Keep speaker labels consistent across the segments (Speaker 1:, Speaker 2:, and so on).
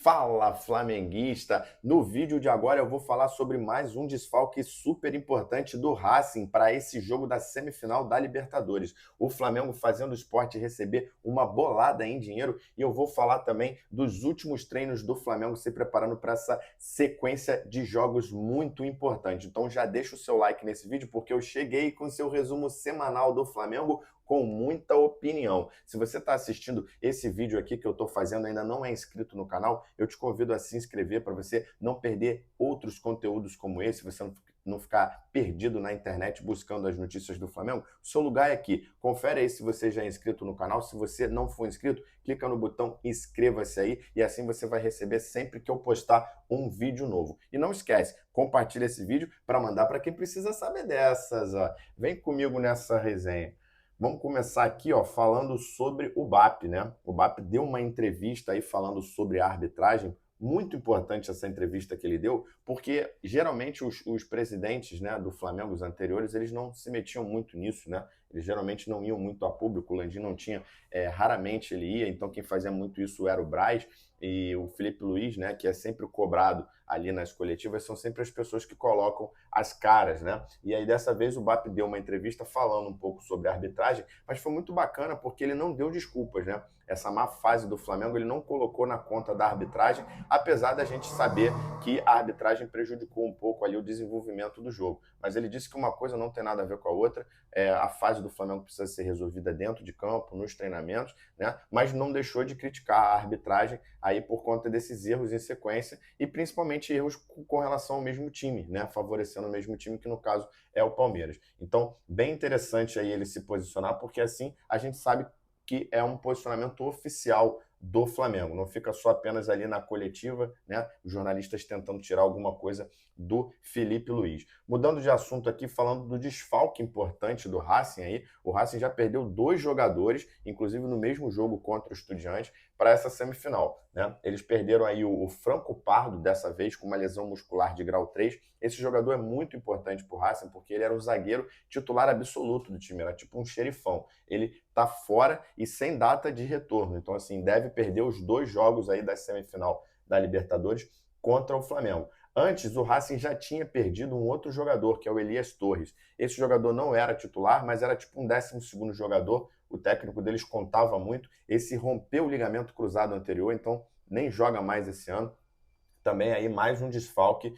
Speaker 1: Fala, flamenguista! No vídeo de agora eu vou falar sobre mais um desfalque super importante do Racing para esse jogo da semifinal da Libertadores. O Flamengo fazendo o Sport receber uma bolada em dinheiro e eu vou falar também dos últimos treinos do Flamengo se preparando para essa sequência de jogos muito importante. Então já deixa o seu like nesse vídeo porque eu cheguei com o seu resumo semanal do Flamengo com muita opinião. Se você está assistindo esse vídeo aqui que eu estou fazendo e ainda não é inscrito no canal, eu te convido a se inscrever para você não perder outros conteúdos como esse, você não ficar perdido na internet buscando as notícias do Flamengo. O seu lugar é aqui. Confere aí se você já é inscrito no canal. Se você não for inscrito, clica no botão inscreva-se aí e assim você vai receber sempre que eu postar um vídeo novo. E não esquece, compartilha esse vídeo para mandar para quem precisa saber dessas. Ó. Vem comigo nessa resenha. Vamos começar aqui, ó, falando sobre o BAP, né? O BAP deu uma entrevista aí falando sobre a arbitragem. Muito importante essa entrevista que ele deu, porque geralmente os presidentes, né, do Flamengo, os anteriores, eles não se metiam muito nisso, né? Eles geralmente não iam muito a público, o Landim não tinha, raramente ele ia, então quem fazia muito isso era o Braz e o Felipe Luiz, né, que é sempre cobrado ali nas coletivas, são sempre as pessoas que colocam as caras, né? E aí dessa vez o BAP deu uma entrevista falando um pouco sobre a arbitragem, mas foi muito bacana porque ele não deu desculpas, né? Essa má fase do Flamengo ele não colocou na conta da arbitragem, apesar da gente saber que a arbitragem prejudicou um pouco ali o desenvolvimento do jogo. Mas ele disse que uma coisa não tem nada a ver com a outra, a fase do Flamengo precisa ser resolvida dentro de campo, nos treinamentos, né? Mas não deixou de criticar a arbitragem aí por conta desses erros em sequência e principalmente erros com relação ao mesmo time, né? Favorecendo o mesmo time, que no caso é o Palmeiras. Então, bem interessante aí ele se posicionar, porque assim a gente sabe que é um posicionamento oficial do Flamengo, não fica só apenas ali na coletiva, né? Os jornalistas tentando tirar alguma coisa do Felipe Luiz. Mudando de assunto aqui, falando do desfalque importante do Racing aí, o Racing já perdeu 2 jogadores, inclusive no mesmo jogo contra o Estudiantes, para essa semifinal, né? Eles perderam aí o Franco Pardo, dessa vez com uma lesão muscular de grau 3. Esse jogador é muito importante para o Racing, porque ele era o zagueiro titular absoluto do time, era tipo um xerifão. Ele está fora e sem data de retorno, então assim, deve perder os 2 jogos aí da semifinal da Libertadores contra o Flamengo. Antes, o Racing já tinha perdido um outro jogador, que é o Elias Torres. Esse jogador não era titular, mas era tipo um 12º jogador. O técnico deles contava muito. Esse rompeu o ligamento cruzado anterior, então nem joga mais esse ano. Também aí mais um desfalque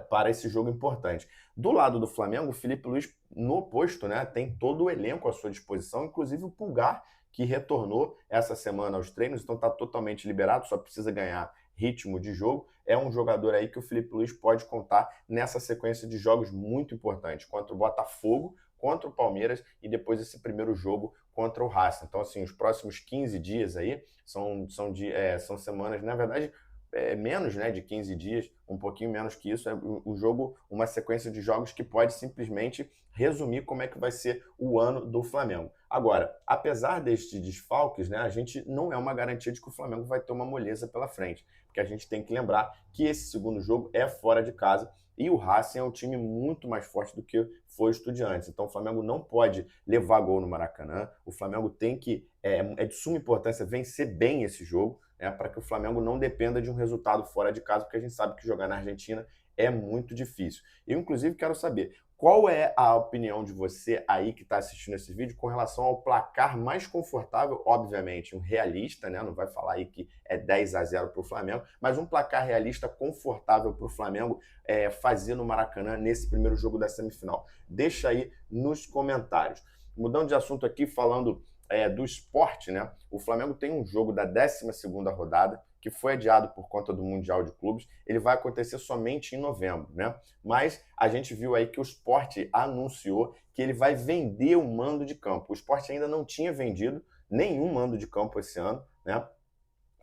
Speaker 1: para esse jogo importante. Do lado do Flamengo, o Felipe Luiz, no oposto, né, tem todo o elenco à sua disposição, inclusive o Pulgar, que retornou essa semana aos treinos, então está totalmente liberado, só precisa ganhar ritmo de jogo. É um jogador aí que o Felipe Luiz pode contar nessa sequência de jogos muito importantes, contra o Botafogo, contra o Palmeiras e depois esse primeiro jogo contra o Racing. Então, assim, os próximos 15 dias aí são semanas, na verdade, menos, né, de 15 dias, um pouquinho menos que isso, é o jogo, uma sequência de jogos que pode simplesmente resumir como é que vai ser o ano do Flamengo. Agora, apesar destes desfalques, né, a gente não é uma garantia de que o Flamengo vai ter uma moleza pela frente, porque a gente tem que lembrar que esse segundo jogo é fora de casa e o Racing é um time muito mais forte do que foi o Estudiantes. Então o Flamengo não pode levar gol no Maracanã, o Flamengo tem que, é de suma importância vencer bem esse jogo, né, para que o Flamengo não dependa de um resultado fora de casa, porque a gente sabe que jogar na Argentina é muito difícil. Eu, inclusive, quero saber qual é a opinião de você aí que está assistindo esse vídeo com relação ao placar mais confortável, obviamente, um realista, né? Não vai falar aí que é 10-0 para o Flamengo, mas um placar realista confortável para o Flamengo fazer no Maracanã nesse primeiro jogo da semifinal. Deixa aí nos comentários. Mudando de assunto aqui, falando do esporte, né? O Flamengo tem um jogo da 12ª rodada, que foi adiado por conta do Mundial de Clubes. Ele vai acontecer somente em novembro, né? Mas a gente viu aí que o Sport anunciou que ele vai vender o mando de campo. O Sport ainda não tinha vendido nenhum mando de campo esse ano, né?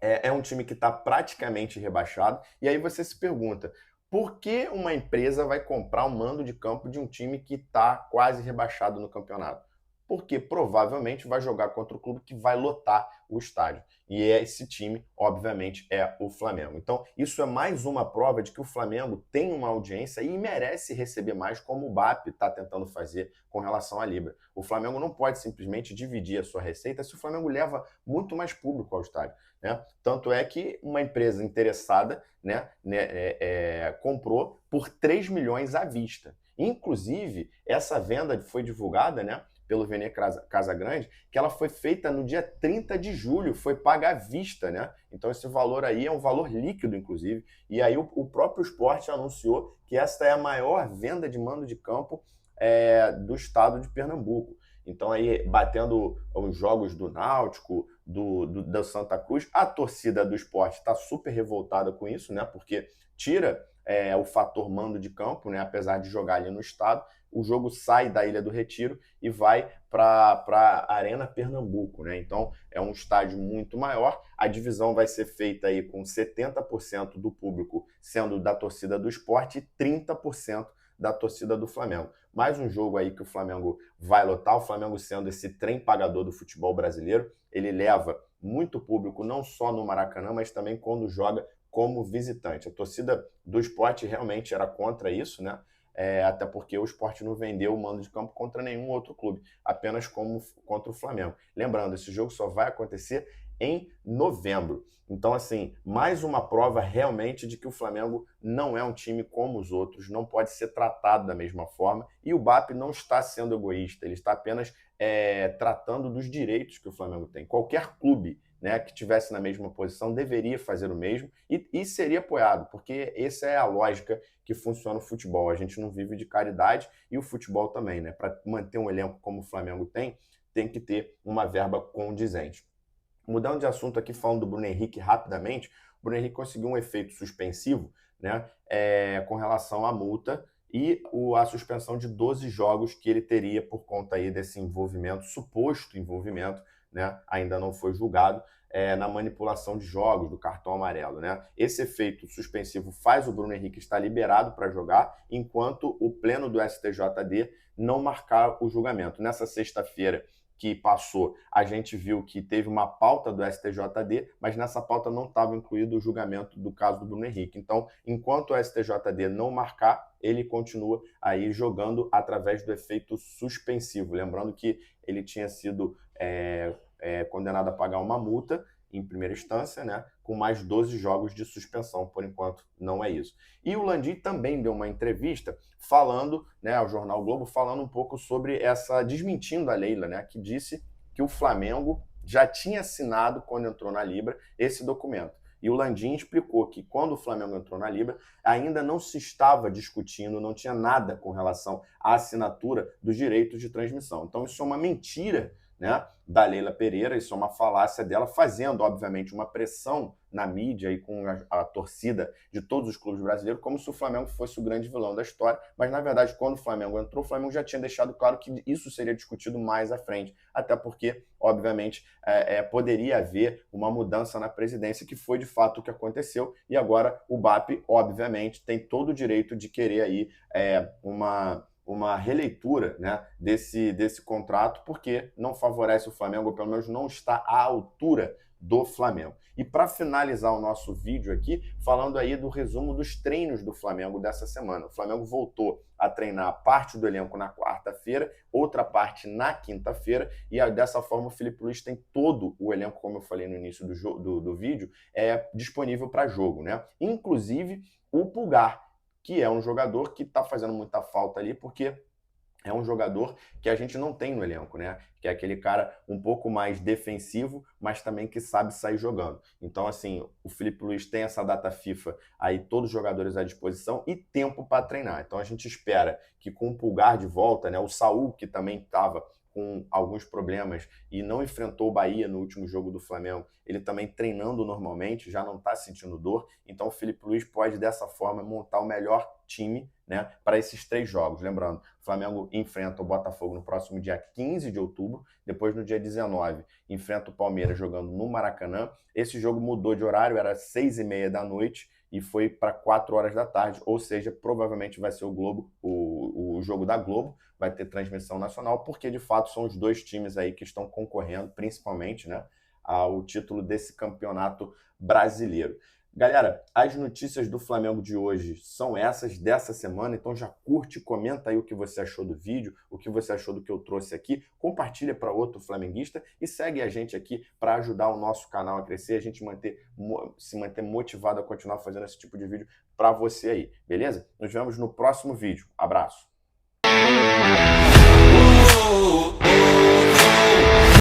Speaker 1: É um time que está praticamente rebaixado. E aí você se pergunta, por que uma empresa vai comprar o mando de campo de um time que está quase rebaixado no campeonato? porque provavelmente vai jogar contra o clube que vai lotar o estádio. E esse time, obviamente, é o Flamengo. Então, isso é mais uma prova de que o Flamengo tem uma audiência e merece receber mais, como o BAP está tentando fazer com relação à Libra. O Flamengo não pode simplesmente dividir a sua receita se o Flamengo leva muito mais público ao estádio, né? Tanto é que uma empresa interessada, comprou por 3 milhões à vista. Inclusive, essa venda foi divulgada, né, pelo Vene Casagrande, que ela foi feita no dia 30 de julho, foi paga à vista, né? Então esse valor aí é um valor líquido, inclusive. E aí o próprio Sport anunciou que esta é a maior venda de mando de campo do estado de Pernambuco. Então aí, batendo os jogos do Náutico, do Santa Cruz, a torcida do Sport está super revoltada com isso, né? Porque tira o fator mando de campo, né? Apesar de jogar ali no estado, o jogo sai da Ilha do Retiro e vai para a Arena Pernambuco, né? Então é um estádio muito maior. A divisão vai ser feita aí com 70% do público sendo da torcida do Sport e 30% da torcida do Flamengo. Mais um jogo aí que o Flamengo vai lotar, o Flamengo sendo esse trem pagador do futebol brasileiro, ele leva muito público, não só no Maracanã, mas também quando joga como visitante. A torcida do Sport realmente era contra isso, né? Até porque o Sport não vendeu o mando de campo contra nenhum outro clube, apenas contra o Flamengo. Lembrando, esse jogo só vai acontecer em novembro. Então, assim, mais uma prova realmente de que o Flamengo não é um time como os outros, não pode ser tratado da mesma forma, e o BAP não está sendo egoísta, ele está apenas tratando dos direitos que o Flamengo tem. Qualquer clube, né, que tivesse na mesma posição deveria fazer o mesmo e seria apoiado, porque essa é a lógica que funciona o futebol. A gente não vive de caridade e o futebol também, né? Para manter um elenco como o Flamengo tem que ter uma verba condizente. Mudando de assunto aqui, falando do Bruno Henrique rapidamente, o Bruno Henrique conseguiu um efeito suspensivo, né, com relação à multa e a suspensão de 12 jogos que ele teria por conta aí desse envolvimento, suposto envolvimento, né, ainda não foi julgado, na manipulação de jogos, do cartão amarelo, né? Esse efeito suspensivo faz o Bruno Henrique estar liberado para jogar, enquanto o pleno do STJD não marcar o julgamento. Nessa sexta-feira que passou, a gente viu que teve uma pauta do STJD, mas nessa pauta não estava incluído o julgamento do caso do Bruno Henrique. Então, enquanto o STJD não marcar, ele continua aí jogando através do efeito suspensivo. Lembrando que ele tinha sido condenado a pagar uma multa em primeira instância, né, com mais 12 jogos de suspensão. Por enquanto, não é isso. E o Landim também deu uma entrevista falando, né, ao Jornal Globo, falando um pouco sobre desmentindo a Leila, né, que disse que o Flamengo já tinha assinado, quando entrou na Libra, esse documento. E o Landim explicou que quando o Flamengo entrou na Libra, ainda não se estava discutindo, não tinha nada com relação à assinatura dos direitos de transmissão. Então isso é uma mentira, né, da Leila Pereira, isso é uma falácia dela, fazendo, obviamente, uma pressão na mídia e com a torcida de todos os clubes brasileiros, como se o Flamengo fosse o grande vilão da história, mas na verdade, quando o Flamengo entrou, o Flamengo já tinha deixado claro que isso seria discutido mais à frente, até porque, obviamente, poderia haver uma mudança na presidência, que foi de fato o que aconteceu, e agora o BAP, obviamente, tem todo o direito de querer aí uma releitura, né, desse contrato, porque não favorece o Flamengo, ou pelo menos não está à altura do Flamengo. E para finalizar o nosso vídeo aqui, falando aí do resumo dos treinos do Flamengo dessa semana. O Flamengo voltou a treinar parte do elenco na quarta-feira, outra parte na quinta-feira, e dessa forma o Felipe Luiz tem todo o elenco, como eu falei no início do vídeo, disponível para jogo, né? Inclusive o Pulgar, que é um jogador que está fazendo muita falta ali, porque é um jogador que a gente não tem no elenco, né? Que é aquele cara um pouco mais defensivo, mas também que sabe sair jogando. Então, assim, o Felipe Luiz tem essa data FIFA aí, todos os jogadores à disposição e tempo para treinar. Então, a gente espera que com o Pulgar de volta, né? O Saul, que também estava com alguns problemas e não enfrentou o Bahia no último jogo do Flamengo, ele também treinando normalmente, já não está sentindo dor. Então, o Felipe Luiz pode, dessa forma, montar o melhor time, né, para esses 3 jogos. Lembrando, o Flamengo enfrenta o Botafogo no próximo dia 15 de outubro, depois no dia 19 enfrenta o Palmeiras jogando no Maracanã. Esse jogo mudou de horário, era 6h30 da noite e foi para 4 horas da tarde, ou seja, provavelmente vai ser o o jogo da Globo, vai ter transmissão nacional, porque de fato são os dois times aí que estão concorrendo, principalmente, né, ao título desse campeonato brasileiro. Galera, as notícias do Flamengo de hoje são essas dessa semana, então já curte, comenta aí o que você achou do vídeo, o que você achou do que eu trouxe aqui, compartilha para outro flamenguista e segue a gente aqui para ajudar o nosso canal a crescer, a gente se manter motivado a continuar fazendo esse tipo de vídeo para você aí, beleza? Nos vemos no próximo vídeo. Abraço!